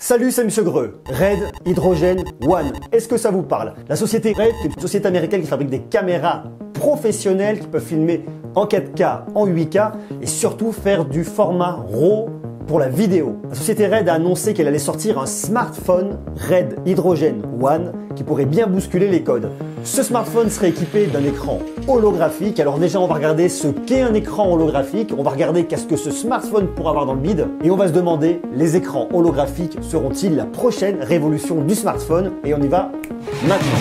Salut, c'est Monsieur Greux. Red Hydrogen One. Est-ce que ça vous parle? La société Red est une société américaine qui fabrique des caméras professionnelles qui peuvent filmer en 4K, en 8K et surtout faire du format RAW pour la vidéo. La société Red a annoncé qu'elle allait sortir un smartphone Red Hydrogen One qui pourrait bien bousculer les codes. Ce smartphone serait équipé d'un écran holographique. Alors déjà, on va regarder ce qu'est un écran holographique. On va regarder qu'est-ce que ce smartphone pourra avoir dans le bide. Et on va se demander, les écrans holographiques seront-ils la prochaine révolution du smartphone? Et on y va maintenant.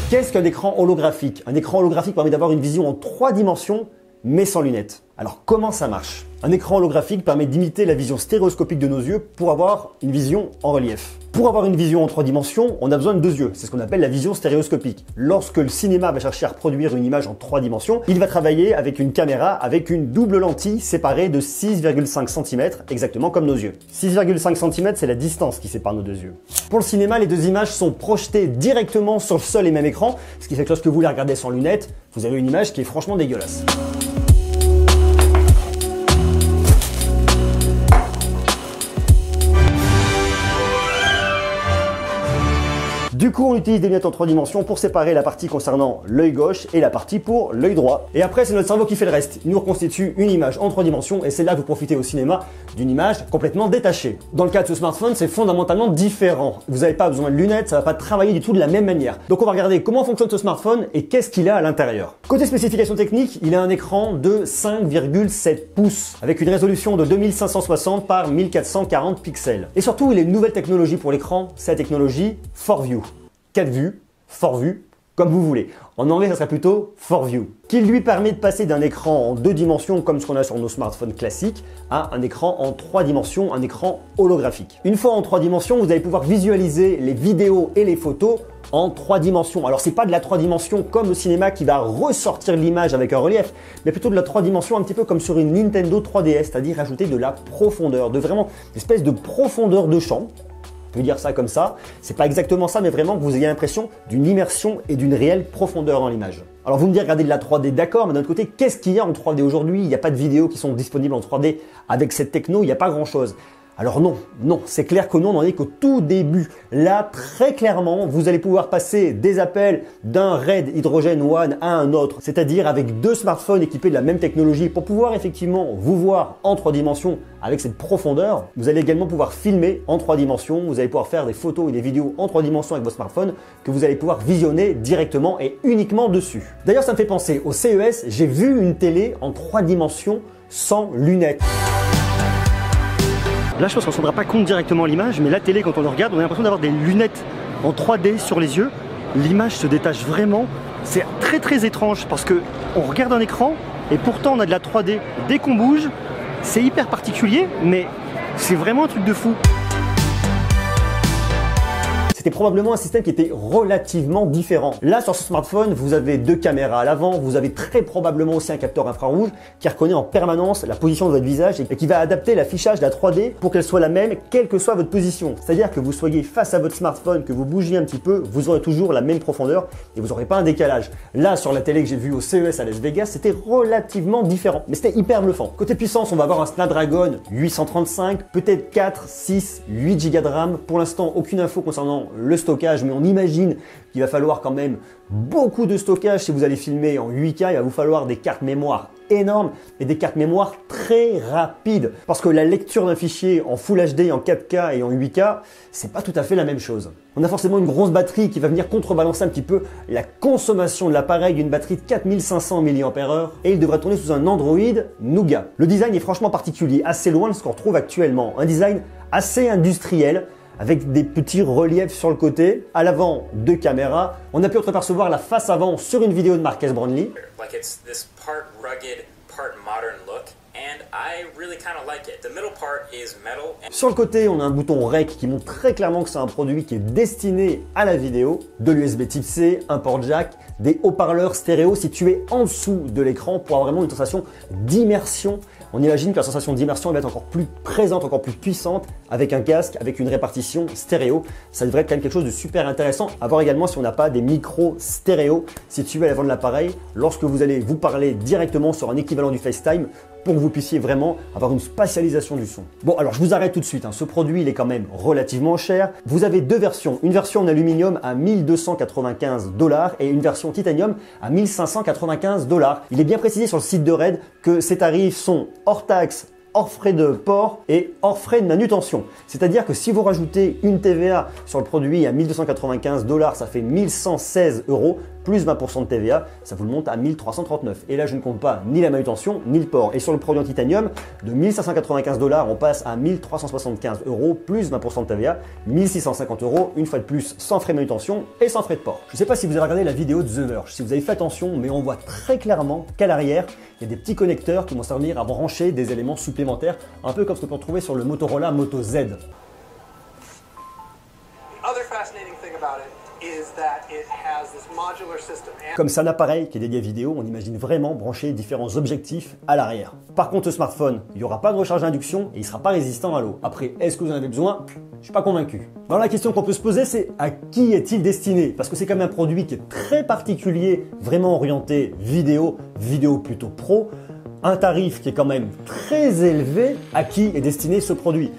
Qu'est-ce qu'un écran holographique? Un écran holographique permet d'avoir une vision en 3 dimensions, mais sans lunettes. Alors comment ça marche? Un écran holographique permet d'imiter la vision stéréoscopique de nos yeux pour avoir une vision en relief. Pour avoir une vision en 3 dimensions, on a besoin de 2 yeux. C'est ce qu'on appelle la vision stéréoscopique. Lorsque le cinéma va chercher à reproduire une image en 3 dimensions, il va travailler avec une caméra avec une double lentille séparée de 6,5 cm, exactement comme nos yeux. 6,5 cm, c'est la distance qui sépare nos 2 yeux. Pour le cinéma, les 2 images sont projetées directement sur le seul et même écran, ce qui fait que lorsque vous les regardez sans lunettes, vous avez une image qui est franchement dégueulasse. Du coup, on utilise des lunettes en 3 dimensions pour séparer la partie concernant l'œil gauche et la partie pour l'œil droit. Et après, c'est notre cerveau qui fait le reste. Il nous reconstitue une image en 3 dimensions et c'est là que vous profitez au cinéma d'une image complètement détachée. Dans le cas de ce smartphone, c'est fondamentalement différent. Vous n'avez pas besoin de lunettes, ça ne va pas travailler du tout de la même manière. Donc on va regarder comment fonctionne ce smartphone et qu'est-ce qu'il a à l'intérieur. Côté spécifications techniques, il a un écran de 5,7 pouces avec une résolution de 2560 par 1440 pixels. Et surtout, il a une nouvelle technologie pour l'écran, c'est la technologie 4View. 4 vues, 4View, comme vous voulez. En anglais, ça serait plutôt 4View, qui lui permet de passer d'un écran en 2 dimensions, comme ce qu'on a sur nos smartphones classiques, à un écran en 3 dimensions, un écran holographique. Une fois en 3 dimensions, vous allez pouvoir visualiser les vidéos et les photos en 3 dimensions. Alors, c'est pas de la 3 dimensions comme au cinéma qui va ressortir l'image avec un relief, mais plutôt de la 3 dimensions un petit peu comme sur une Nintendo 3DS, c'est-à-dire ajouter de la profondeur, de vraiment une espèce de profondeur de champ. On peut dire ça comme ça, c'est pas exactement ça, mais vraiment que vous ayez l'impression d'une immersion et d'une réelle profondeur dans l'image. Alors vous me dites, regardez de la 3D, d'accord, mais d'un autre côté, qu'est-ce qu'il y a en 3D aujourd'hui? Il n'y a pas de vidéos qui sont disponibles en 3D avec cette techno, il n'y a pas grand-chose. Alors non, c'est clair que non, on n'en est qu'au tout début. Là, très clairement, vous allez pouvoir passer des appels d'un Red Hydrogen One à un autre, c'est-à-dire avec 2 smartphones équipés de la même technologie pour pouvoir effectivement vous voir en 3 dimensions avec cette profondeur. Vous allez également pouvoir filmer en 3 dimensions, vous allez pouvoir faire des photos et des vidéos en 3 dimensions avec votre smartphone que vous allez pouvoir visionner directement et uniquement dessus. D'ailleurs, ça me fait penser au CES, j'ai vu une télé en 3 dimensions sans lunettes. Là, je pense qu'on ne se rendra pas compte directement à l'image, mais la télé, quand on le regarde, on a l'impression d'avoir des lunettes en 3D sur les yeux. L'image se détache vraiment. C'est très très étrange parce que on regarde un écran et pourtant on a de la 3D. Dès qu'on bouge, c'est hyper particulier, mais c'est vraiment un truc de fou. C'était probablement un système qui était relativement différent. Là, sur ce smartphone, vous avez 2 caméras à l'avant, vous avez très probablement aussi un capteur infrarouge qui reconnaît en permanence la position de votre visage et qui va adapter l'affichage de la 3D pour qu'elle soit la même, quelle que soit votre position. C'est-à-dire que vous soyez face à votre smartphone, que vous bougiez un petit peu, vous aurez toujours la même profondeur et vous n'aurez pas un décalage. Là, sur la télé que j'ai vue au CES à Las Vegas, c'était relativement différent, mais c'était hyper bluffant. Côté puissance, on va avoir un Snapdragon 835, peut-être 4, 6, 8 Go de RAM. Pour l'instant, aucune info concernant le stockage, mais on imagine qu'il va falloir quand même beaucoup de stockage si vous allez filmer en 8K. Il va vous falloir des cartes mémoire énormes et des cartes mémoire très rapides parce que la lecture d'un fichier en Full HD, en 4K et en 8K, c'est pas tout à fait la même chose. On a forcément une grosse batterie qui va venir contrebalancer un petit peu la consommation de l'appareil, d'une batterie de 4500 mAh et il devrait tourner sous un Android Nougat. Le design est franchement particulier, assez loin de ce qu'on retrouve actuellement. Un design assez industriel, avec des petits reliefs sur le côté. À l'avant, 2 caméras. On a pu entreapercevoir la face avant sur une vidéo de Marques Brownlee. Like it's this part rugged, part modern look, and I really kind of like it. The middle part is metal. Sur le côté, on a un bouton REC qui montre très clairement que c'est un produit qui est destiné à la vidéo, de l'USB Type C, un port jack, des haut-parleurs stéréo situés en dessous de l'écran pour avoir vraiment une sensation d'immersion. On imagine que la sensation d'immersion va être encore plus présente, encore plus puissante avec un casque, avec une répartition stéréo. Ça devrait être quand même quelque chose de super intéressant à voir également si on n'a pas des micros stéréo situés à l'avant de l'appareil lorsque vous vous allez vous parler directement sur un équivalent du FaceTime pour que vous puissiez vraiment avoir une spatialisation du son. Bon, alors je vous arrête tout de suite, hein. Ce produit il est quand même relativement cher. Vous avez deux versions, une version en aluminium à 1295 $ et une version titanium à 1595 $. Il est bien précisé sur le site de Red que ces tarifs sont hors taxe, hors frais de port et hors frais de manutention. C'est-à-dire que si vous rajoutez une TVA sur le produit à 1295 $, ça fait 1116 € plus 20% de TVA, ça vous le monte à 1339. Et là, je ne compte pas ni la manutention, ni le port. Et sur le produit en titanium, de 1595 $, on passe à 1375 € plus 20% de TVA, 1650 € une fois de plus sans frais de manutention et sans frais de port. Je ne sais pas si vous avez regardé la vidéo de The Verge, si vous avez fait attention, mais on voit très clairement qu'à l'arrière, il y a des petits connecteurs qui vont servir à brancher des éléments supplémentaires, un peu comme ce que l'on peut retrouver sur le Motorola Moto Z. Comme c'est un appareil qui est dédié à vidéo, on imagine vraiment brancher différents objectifs à l'arrière. Par contre, ce smartphone, il n'y aura pas de recharge d'induction et il ne sera pas résistant à l'eau. Après, est-ce que vous en avez besoin? Je ne suis pas convaincu. Alors la question qu'on peut se poser, c'est à qui est-il destiné? Parce que c'est quand même un produit qui est très particulier, vraiment orienté vidéo plutôt pro. Un tarif qui est quand même très élevé. À qui est destiné ce produit?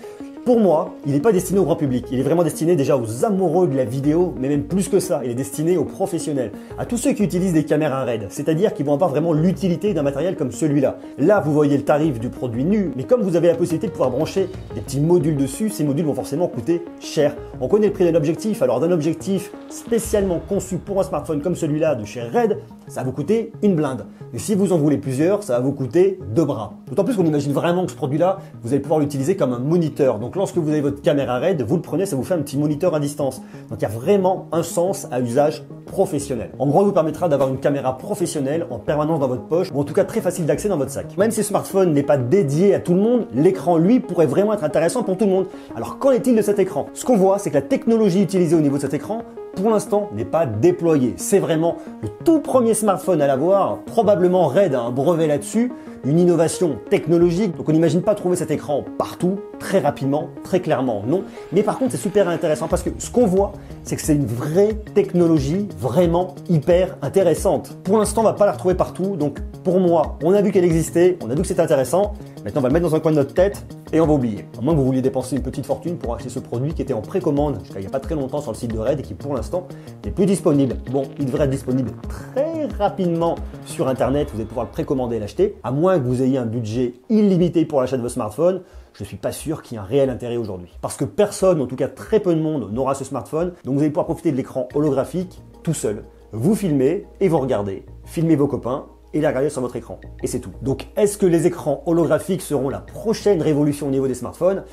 Pour moi, il n'est pas destiné au grand public. Il est vraiment destiné déjà aux amoureux de la vidéo, mais même plus que ça, il est destiné aux professionnels, à tous ceux qui utilisent des caméras RED, c'est-à-dire qui vont avoir vraiment l'utilité d'un matériel comme celui-là. Là, vous voyez le tarif du produit nu, mais comme vous avez la possibilité de pouvoir brancher des petits modules dessus, ces modules vont forcément coûter cher. On connaît le prix d'un objectif, alors d'un objectif spécialement conçu pour un smartphone comme celui-là de chez RED, ça va vous coûter une blinde. Et si vous en voulez plusieurs, ça va vous coûter 2 bras. D'autant plus qu'on imagine vraiment que ce produit-là, vous allez pouvoir l'utiliser comme un moniteur. Donc lorsque vous avez votre caméra RED, vous le prenez, ça vous fait un petit moniteur à distance. Donc il y a vraiment un sens à usage professionnel. En gros, il vous permettra d'avoir une caméra professionnelle en permanence dans votre poche, ou en tout cas très facile d'accès dans votre sac. Même si le smartphone n'est pas dédié à tout le monde, l'écran, lui, pourrait vraiment être intéressant pour tout le monde. Alors qu'en est-il de cet écran? Ce qu'on voit, c'est que la technologie utilisée au niveau de cet écran, pour l'instant, n'est pas déployée. C'est vraiment le tout premier smartphone à l'avoir. Probablement RED a un brevet là-dessus, une innovation technologique. Donc on n'imagine pas trouver cet écran partout, très rapidement, très clairement, non. Mais par contre, c'est super intéressant parce que ce qu'on voit, c'est que c'est une vraie technologie vraiment hyper intéressante. Pour l'instant, on va pas la retrouver partout. Donc pour moi, on a vu qu'elle existait, on a vu que c'était intéressant. Maintenant, on va le mettre dans un coin de notre tête et on va oublier. À moins que vous vouliez dépenser une petite fortune pour acheter ce produit qui était en précommande jusqu'à il n'y a pas très longtemps sur le site de RED et qui pour l'instant n'est plus disponible. Bon, il devrait être disponible très rapidement sur Internet. Vous allez pouvoir le précommander et l'acheter. À moins que vous ayez un budget illimité pour l'achat de vos smartphones, je ne suis pas sûr qu'il y ait un réel intérêt aujourd'hui. Parce que personne, en tout cas très peu de monde, n'aura ce smartphone. Donc vous allez pouvoir profiter de l'écran holographique tout seul. Vous filmez et vous regardez. Filmez vos copains et les regarder sur votre écran. Et c'est tout. Donc, est-ce que les écrans holographiques seront la prochaine révolution au niveau des smartphones?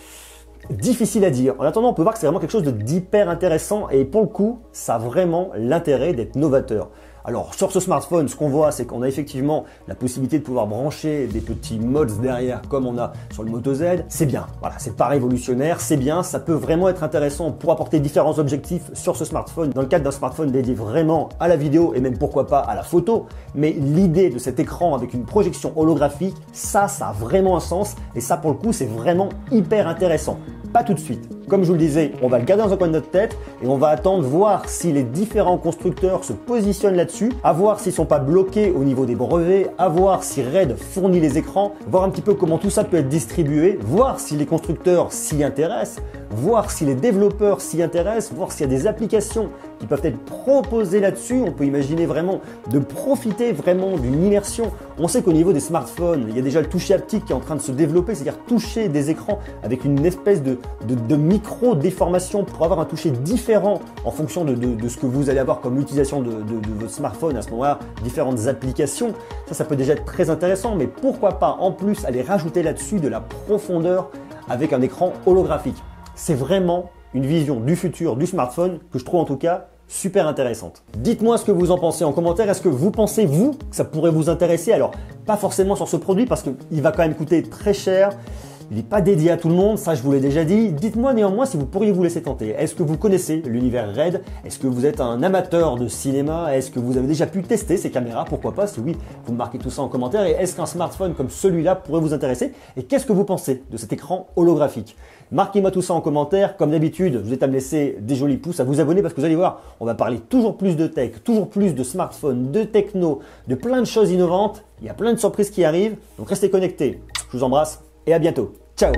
Difficile à dire. En attendant, on peut voir que c'est vraiment quelque chose d'hyper intéressant et pour le coup, ça a vraiment l'intérêt d'être novateur. Alors sur ce smartphone, ce qu'on voit, c'est qu'on a effectivement la possibilité de pouvoir brancher des petits mods derrière comme on a sur le Moto Z. C'est bien, voilà, c'est pas révolutionnaire, c'est bien, ça peut vraiment être intéressant pour apporter différents objectifs sur ce smartphone, dans le cadre d'un smartphone dédié vraiment à la vidéo et même pourquoi pas à la photo. Mais l'idée de cet écran avec une projection holographique, ça a vraiment un sens et ça pour le coup, c'est vraiment hyper intéressant. Pas tout de suite. Comme je vous le disais, on va le garder dans un coin de notre tête et on va attendre voir si les différents constructeurs se positionnent là-dessus, à voir s'ils ne sont pas bloqués au niveau des brevets, à voir si RED fournit les écrans, voir un petit peu comment tout ça peut être distribué, voir si les constructeurs s'y intéressent, voir si les développeurs s'y intéressent, voir s'il y a des applications qui peuvent être proposées là-dessus. On peut imaginer vraiment de profiter vraiment d'une immersion. On sait qu'au niveau des smartphones, il y a déjà le toucher haptique qui est en train de se développer, c'est-à-dire toucher des écrans avec une espèce de micro-déformation pour avoir un toucher différent en fonction de ce que vous allez avoir comme utilisation de votre smartphone à ce moment-là, différentes applications. Ça peut déjà être très intéressant, mais pourquoi pas en plus aller rajouter là-dessus de la profondeur avec un écran holographique. C'est vraiment une vision du futur du smartphone que je trouve en tout cas super intéressante. Dites-moi ce que vous en pensez en commentaire. Est-ce que vous pensez, vous, que ça pourrait vous intéresser? Alors, pas forcément sur ce produit parce qu'il va quand même coûter très cher. Il n'est pas dédié à tout le monde, ça je vous l'ai déjà dit. Dites-moi néanmoins si vous pourriez vous laisser tenter. Est-ce que vous connaissez l'univers RED? Est-ce que vous êtes un amateur de cinéma? Est-ce que vous avez déjà pu tester ces caméras? Pourquoi pas? Si oui, vous me marquez tout ça en commentaire. Et est-ce qu'un smartphone comme celui-là pourrait vous intéresser? Et qu'est-ce que vous pensez de cet écran holographique? Marquez-moi tout ça en commentaire. Comme d'habitude, je vous êtes à me laisser des jolis pouces, à vous abonner parce que vous allez voir, on va parler toujours plus de tech, toujours plus de smartphones, de techno, de plein de choses innovantes. Il y a plein de surprises qui arrivent, donc restez connectés. Je vous embrasse et à bientôt. Ciao!